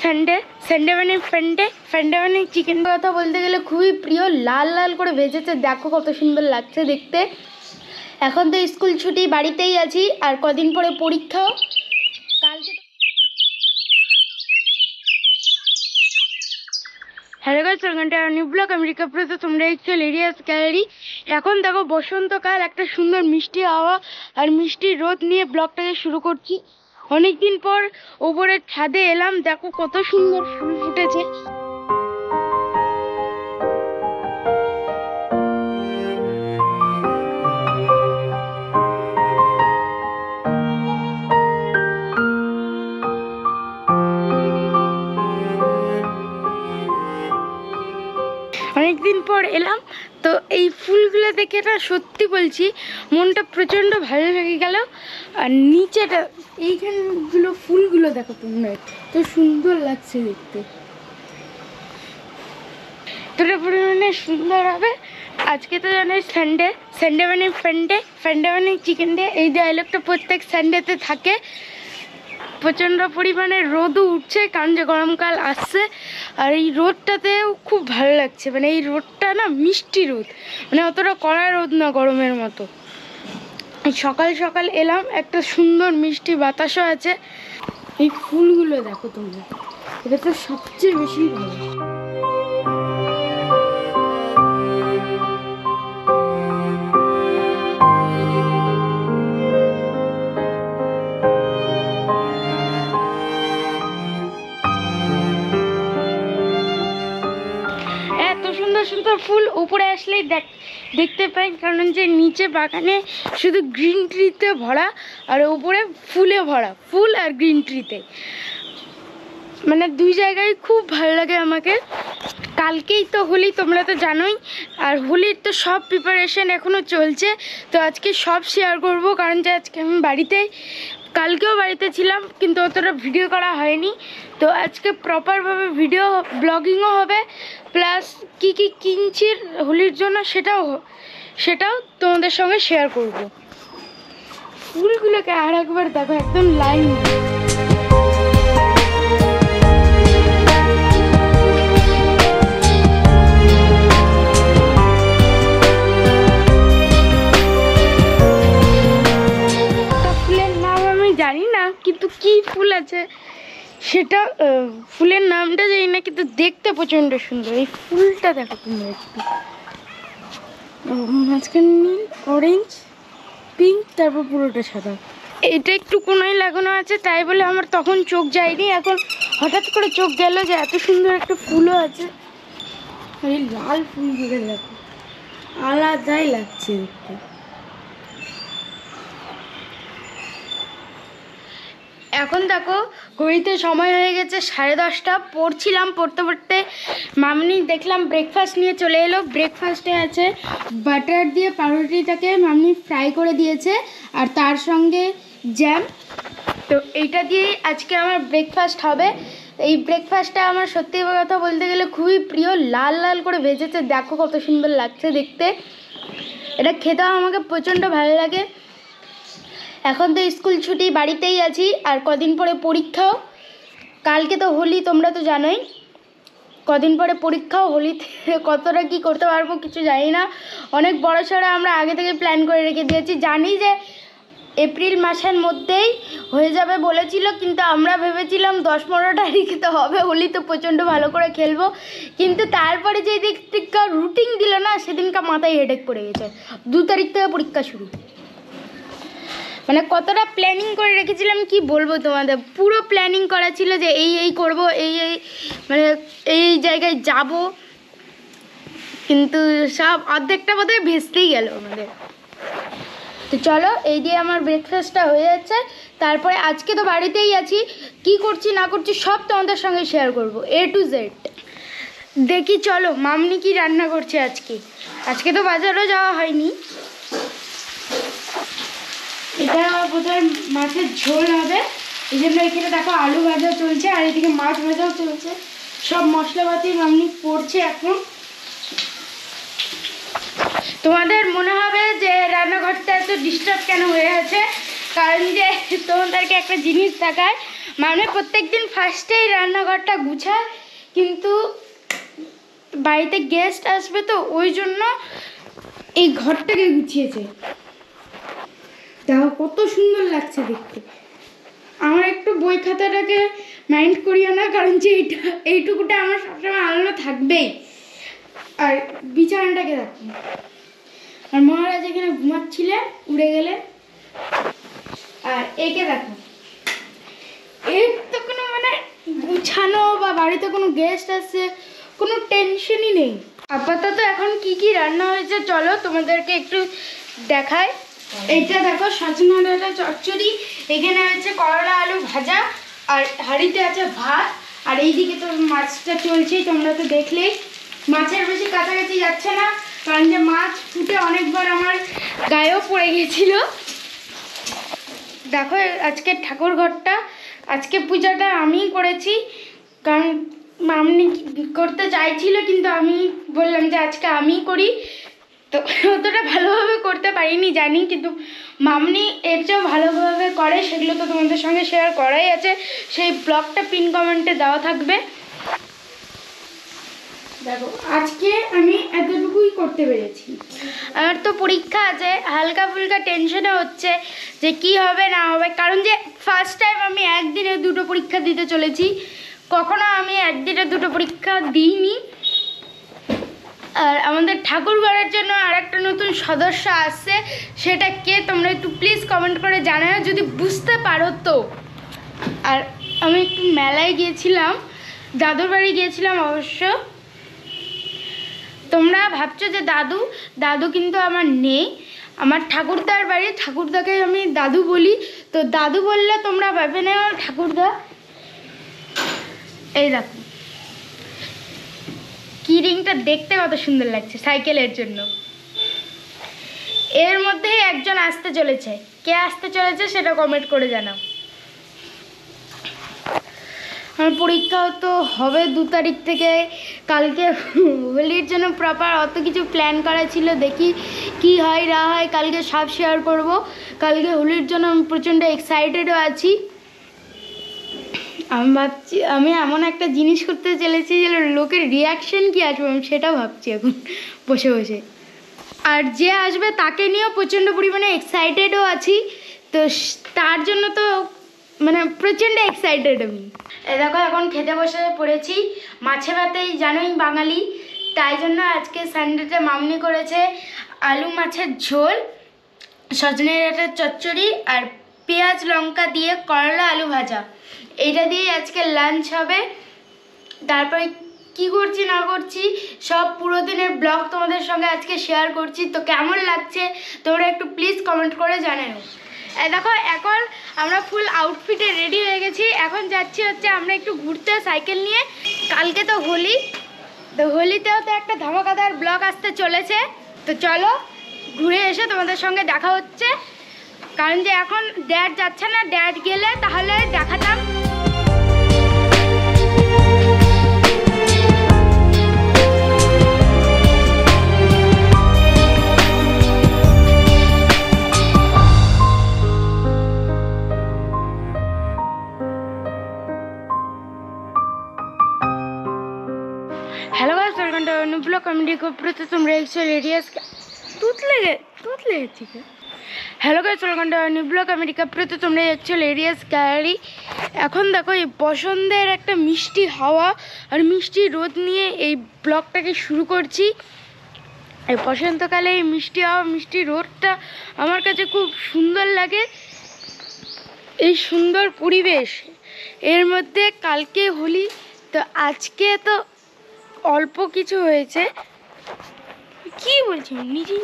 Sunday Sunday মানে ফান্ডে ফান্ডে মানে চিকেন। কথা বলতে গেলে খুবই প্রিয়, লাল লাল করে ভেজেছে, দেখো কত সুন্দর লাগছে দেখতে। এখন তো স্কুল ছুটি, বাড়িতেই আছি, আর কদিন পরে পরীক্ষাও। কালকে hello guys, welcome to our new blog. আমি রিকা প্রসাদ, তোমরা দেখছো লেডিয়াস গ্যালারি। এখন দেখো বসন্তকাল, একটা সুন্দর মিষ্টি হাওয়া আর মিষ্টি রোদ নিয়ে ব্লগটাকে শুরু করছি। অনেকদিন পর ওপরের ছাদে এলাম, দেখো কত সুন্দর ফুল ফুটেছে। অনেকদিন পর এলাম তো এই ফুলগুলো দেখে না, সত্যি বলছি মনটা প্রচণ্ড ভালো লেগে গেল। আর নিচেটা এইখানগুলো ফুলগুলো দেখো তোমরা, তো সুন্দর লাগছে দেখতে, এতটা পরিমাণে সুন্দর হবে। আজকে তো জানোই সানডে, সানডে মানে ফান্ডে ফান্ডে মানে চিকেন ডে। এই ডায়লগটা প্রত্যেক সানডেতে থাকে। প্রচণ্ড পরিমাণে রোদও উঠছে, কারণ যে গরমকাল আসছে। আর এই রোদটাতেও খুব ভালো লাগছে, মানে এই রোদটা না মিষ্টি রোদ, মানে অতটা কড়া রোদ না গরমের মতো। সকাল সকাল এলাম, একটা সুন্দর মিষ্টি বাতাসও আছে। এই ফুলগুলো দেখো তোমরা, এটা তো সবচেয়ে বেশি ভালো। সুন্দর সুন্দর ফুল উপরে আসলেই দেখতে পাই, কারণ যে নিচে বাগানে শুধু গ্রিন ট্রিতে ভরা আর উপরে ফুলে ভরা, ফুল আর গ্রিন ট্রিতে, মানে দুই জায়গায় খুব ভালো লাগে আমাকে। কালকেই তো হোলি, তোমরা তো জানোই, আর হোলির তো সব প্রিপারেশন এখনও চলছে। তো আজকে সব শেয়ার করব, কারণ যে আজকে আমি কালকেও বাড়িতে ছিলাম, কিন্তু অতটা ভিডিও করা হয়নি। তো আজকে প্রপারভাবে ভিডিও ব্লগিংও হবে, প্লাস কি কি কিনছি হোলির জন্য সেটাও তোমাদের সঙ্গে শেয়ার করব। ফুলগুলোকে আর একবার দেখো, একদম লাইন। জানি না কিন্তু কি ফুল আছে সেটা, ফুলের নামটা জানি না, কিন্তু দেখতে প্রচণ্ড সুন্দর। এই ফুলটা দেখো তোমরা একটু, মাঝখানে নীল, অরেঞ্জ, পিঙ্ক, তারপর পুরোটা সাদা। এটা একটু কোনায় লাগানো আছে, তাই বলে আমার তখন চোখ যায়নি, এখন হঠাৎ করে চোখ গেল যে এত সুন্দর একটা ফুলও আছে। এই লাল ফুলগুলো দেখো, আলাদাই লাগছে দেখতে। এখন দেখো ঘড়িতে সময় হয়ে গেছে 10:30। পড়তে পড়তে মামনি দেখলাম ব্রেকফাস্ট নিয়ে চলে এলো। ব্রেকফাস্টে আছে বাটার দিয়ে পাউরুটিটাকে মামনি ফ্রাই করে দিয়েছে, আর তার সঙ্গে জ্যাম। তো এইটা দিয়েই আজকে আমার ব্রেকফাস্ট হবে। এই ব্রেকফাস্টটা আমার সত্যি কথা বলতে গেলে খুবই প্রিয়, লাল লাল করে ভেজেছে, দেখো কত সুন্দর লাগছে দেখতে। এটা খেতেও আমাকে প্রচণ্ড ভালো লাগে। এখন তো স্কুল ছুটি, বাড়িতেই আছি, আর কদিন পরে পরীক্ষাও। কালকে তো হোলি, তোমরা তো জানোই, কদিন পরে পরীক্ষাও। হোলিতে কতটা কি করতে পারবো কিছু জানি না। অনেক বড়সড় আমরা আগে থেকে প্ল্যান করে রেখে দিয়েছি। জানি যে এপ্রিল মাসের মধ্যেই হয়ে যাবে বলেছিল, কিন্তু আমরা ভেবেছিলাম 10-15 তারিখে তো হবে হোলি, তো প্রচণ্ড ভালো করে খেলবো। কিন্তু তারপরে যে দিকটা রুটিন দিল না, সেদিনকা মাথায় হেডেক পড়ে গেছে। 2 তারিখ থেকে পরীক্ষা শুরু, মানে কতটা প্ল্যানিং করে রেখেছিলাম কি বলবো তোমাদের। পুরো প্ল্যানিং করা ছিল যে এই করব, মানে এই জায়গায় যাব, কিন্তু সব অর্ধেকটা বোধহয় ভেস্তেই গেল আমাদের। তো চলো, এই দিয়ে আমার ব্রেকফাস্টটা হয়ে যাচ্ছে। তারপরে আজকে তো বাড়িতেই আছি, কি করছি না করছি সব তোমাদের সঙ্গে শেয়ার করব, A to Z। দেখি চলো মামনি কি রান্না করছে আজকে তো বাজারও যাওয়া হয়নি। এটা বোধহয় মাছের ঝোল হবে, এই জন্য এখানে দেখো আলু ভাজা চলছে, আর এদিকে মাছ ভাজাও চলছে। সব মশলাপাতি মামনি করছে এখন। তোমাদের মনে হবে যে রান্নাঘরটা এত ডিস্টার্ব কেন হয়ে আছে, কারণ যে তোমাদেরকে একটা জিনিস দেখায়, মানে প্রত্যেকদিন ফার্স্টেই রান্নাঘরটা গুছায়, কিন্তু বাড়িতে গেস্ট আসবে তো ওই জন্য এই ঘরটাকে গুছিয়েছে। দেখো কত সুন্দর লাগছে দেখতে। আমার একটু বই খাতাটাকে মাইন্ড করিও না, কারণ যে এইটুকুটা আমার সবসময় আলাদা থাকবেই। আর বিছানাটাকে দেখো, আর মহারাজ এখানে ঘুমাচ্ছিলেন, উড়ে গেলেন। আর একে দেখো, এর তো কোনো মানে গুছানো বা বাড়িতে কোনো গেস্ট আসছে কোনো টেনশনই নেই। আপাতত এখন কি কি রান্না হয়েছে চলো তোমাদেরকে একটু দেখাই। এইটা দেখো সজনা ডাঁটা চচ্চড়ি, এখানে আছে করলা আলু ভাজা, আর হাঁড়িতে আছে ভাত, আর এইদিকে তো মাছটা চলছেই, তোমরা তো দেখলেই। মাছের বেশি কাছাকাছি যাচ্ছে না, কারণ যে মাছ ফুটে অনেকবার আমার গায়েও পড়ে গেছিল। দেখো আজকে ঠাকুর ঘরটা, আজকে পূজাটা আমিই করেছি, কারণ মামনি করতে চাইছিল, কিন্তু আমি বললাম যে আজকে আমিই করি। তো অতটা ভালোভাবে করতে পারিনি জানি, কিন্তু মামনি এর চেয়েও ভালোভাবে করে, সেগুলো তো তোমাদের সঙ্গে শেয়ার করাই আছে। সেই ব্লগটা পিন কমেন্টে দেওয়া থাকবে। দেখো আজকে আমি এতটুকুই করতে পেরেছি। আমার তো পরীক্ষা আছে, হালকা ফুলকা টেনশনে হচ্ছে যে কি হবে না হবে, কারণ যে ফার্স্ট টাইম আমি একদিনে দুটো পরীক্ষা দিতে চলেছি। কখনো আমি একদিনে দুটো পরীক্ষা দিইনি। আর আমাদের ঠাকুর ঘরের জন্য আর একটা নতুন সদস্য আসছে, সেটা কে তোমরা একটু প্লিজ কমেন্ট করে জানাও যদি বুঝতে পারো তো। আর আমি একটু মেলায় গিয়েছিলাম, দাদুর বাড়ি গিয়েছিলাম অবশ্য। তোমরা ভাবছো যে দাদু কিন্তু আমার নেই, আমার ঠাকুরদার বাড়ি, ঠাকুরদাকে আমি দাদু বলি। তো দাদু বললে তোমরা ভাবে না ঠাকুরদা। এই দেখো কি রিংটা দেখতে কত সুন্দর লাগছে সাইকেলের জন্য। এর মধ্যেই একজন আসতে চলেছে, কে আসতে চলেছে সেটা কমেন্ট করে জানাও। আমার পরীক্ষাও তো হবে 2 তারিখ থেকে। কালকে হোলির জন্য প্রপার অত কিছু প্ল্যান করা ছিল, দেখি কি হয় না হয়, কালকে সব শেয়ার করব। কালকে হোলির জন্য আমি প্রচণ্ড এক্সাইটেডও আছি। আমি ভাবছি আমি এমন একটা জিনিস করতে চলেছি যে লোকের রিয়াকশন কী আসবে আমি সেটা ভাবছি এখন বসে বসে। আর যে আসবে তাকে নিয়েও প্রচণ্ড পরিমাণে এক্সাইটেডও আছি, তো তার জন্য তো মানে প্রচণ্ড এক্সাইটেড আমি। এই দেখো এখন খেতে বসে পড়েছি। মাছে ভাতেই জানোই বাঙালি, তাই জন্য আজকে সানডেতে মামনি করেছে আলু মাছের ঝোল, সজনে ডাঁটার চচ্চড়ি, আর পেঁয়াজ লঙ্কা দিয়ে করলা আলু ভাজা। এইটা দিয়েই আজকে লাঞ্চ হবে। তারপরে কি করছি না করছি সব পুরো দিনের ব্লগ তোমাদের সঙ্গে আজকে শেয়ার করছি। তো কেমন লাগছে তোমরা একটু প্লিজ কমেন্ট করে জানাও। দেখো এখন আমরা ফুল আউটফিটে রেডি হয়ে গেছি, এখন যাচ্ছি হচ্ছে আমরা একটু ঘুরতে সাইকেল নিয়ে। কালকে তো হোলি, তো হোলিতেও তো একটা ধামাকাদার ব্লগ আসতে চলেছে। তো চলো ঘুরে এসে তোমাদের সঙ্গে দেখা হচ্ছে, কারণ যে এখন ড্যাড যাচ্ছে না, ড্যাড গেলে তাহলে দেখাতাম। Hello guys, welcome to new blog comedy কপ্রত তোমরা অ্যাকচুয়ালি এরিয়াস তুত লেগেছি। Hello guys, welcome to new blog comedy কপ্রত তোমরা অ্যাকচুয়ালি এরিয়াস গ্যালারি। এখন দেখো এই বসন্তের একটা মিষ্টি হাওয়া আর মিষ্টি রোদ নিয়ে এই ব্লগটাকে শুরু করছি। এই বসন্তকালে এই মিষ্টি হাওয়া মিষ্টি রোদটা আমার কাছে খুব সুন্দর লাগে। এই সুন্দর পরিবেশ এর মধ্যে কালকে হোলি, তো আজকে তো অল্প কিছু হয়েছে। কি বলছি নিজেই